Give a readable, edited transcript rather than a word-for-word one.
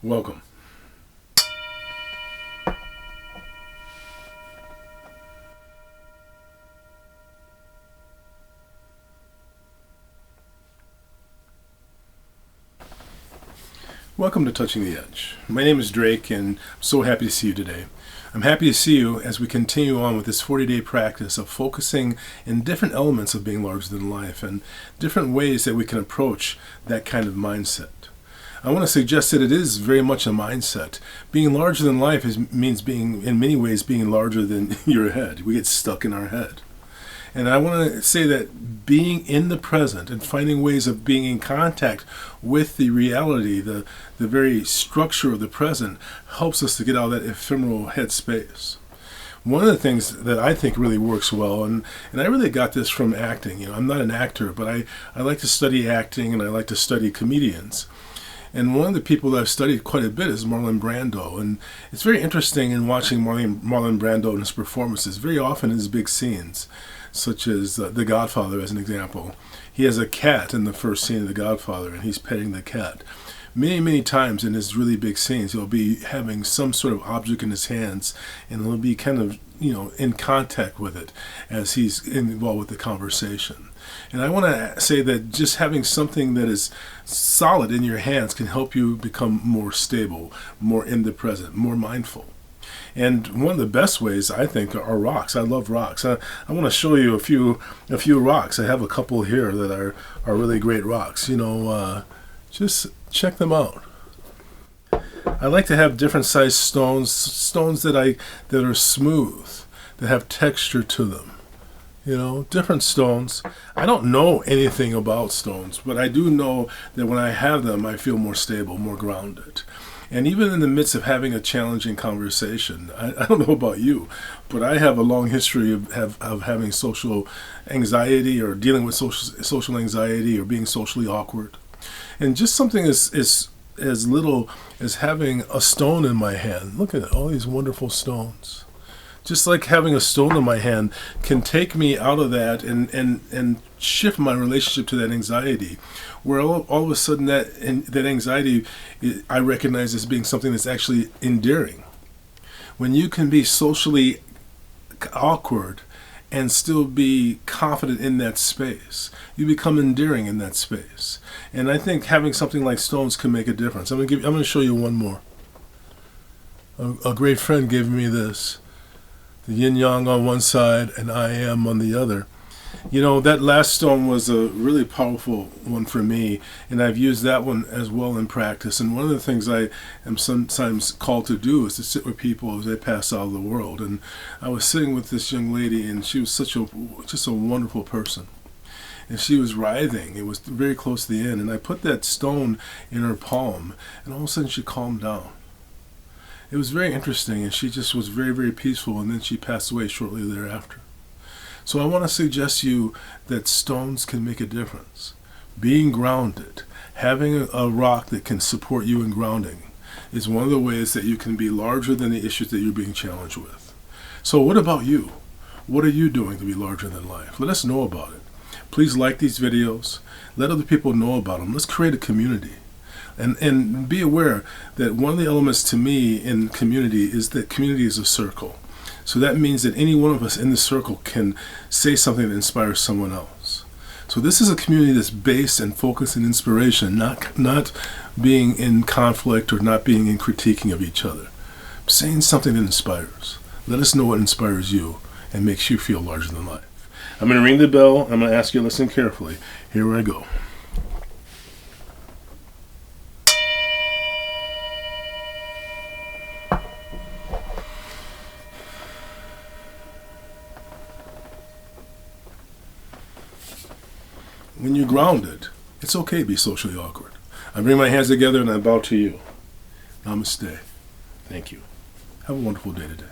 Welcome. Welcome to Touching the Edge. My name is Drake, and I'm so happy to see you today. I'm happy to see you as we continue on with this 40-day practice of focusing in different elements of being larger than life and different ways that we can approach that kind of mindset. I want to suggest that it is very much a mindset. Being larger than life means being, in many ways, being larger than your head. We get stuck in our head. And I want to say that being in the present and finding ways of being in contact with the reality, the very structure of the present, helps us to get out of that ephemeral head space. One of the things that I think really works well, and I really got this from acting. I'm not an actor, but I like to study acting and I like to study comedians. And one of the people that I've studied quite a bit is Marlon Brando. And it's very interesting in watching Marlon Brando in his performances, very often in his big scenes, such as The Godfather as an example. He has a cat in the first scene of The Godfather, and he's petting the cat. Many times in his really big scenes, he'll be having some sort of object in his hands, and he'll be kind of, in contact with it as he's involved with the conversation. And I want to say that just having something that is solid in your hands can help you become more stable, more in the present, more mindful. And one of the best ways, I think, are rocks. I love rocks. I want to show you a few rocks. I have a couple here that are really great rocks. Just check them out. I like to have different sized stones that are smooth, that have texture to them. Different stones. I don't know anything about stones, but I do know that when I have them, I feel more stable, more grounded. And even in the midst of having a challenging conversation, I don't know about you, but I have a long history of having social anxiety or dealing with social anxiety or being socially awkward. And just something as little as having a stone in my hand. Look at all these wonderful stones. Just like having a stone in my hand can take me out of that and shift my relationship to that anxiety, where all of a sudden that anxiety I recognize as being something that's actually endearing. When you can be socially awkward and still be confident in that space, you become endearing in that space. And I think having something like stones can make a difference. I'm going to show you one more. A great friend gave me this. The yin yang on one side and I am on the other. That last stone was a really powerful one for me, and I've used that one as well in practice. And one of the things I am sometimes called to do is to sit with people as they pass out of the world. And I was sitting with this young lady, and she was just a wonderful person. And she was writhing. It was very close to the end, and I put that stone in her palm, and all of a sudden she calmed down. It was very interesting, and she just was very, very peaceful, and then she passed away shortly thereafter. So I want to suggest to you that stones can make a difference. Being grounded, having a rock that can support you in grounding, is one of the ways that you can be larger than the issues that you're being challenged with. So what about you? What are you doing to be larger than life? Let us know about it. Please like these videos. Let other people know about them. Let's create a community. And be aware that one of the elements to me in community is that community is a circle. So that means that any one of us in the circle can say something that inspires someone else. So this is a community that's based and focused in inspiration, not being in conflict or not being in critiquing of each other. Saying something that inspires. Let us know what inspires you and makes you feel larger than life. I'm going to ring the bell. I'm going to ask you to listen carefully. Here I go. When you're grounded, it's okay to be socially awkward. I bring my hands together and I bow to you. Namaste. Thank you. Have a wonderful day today.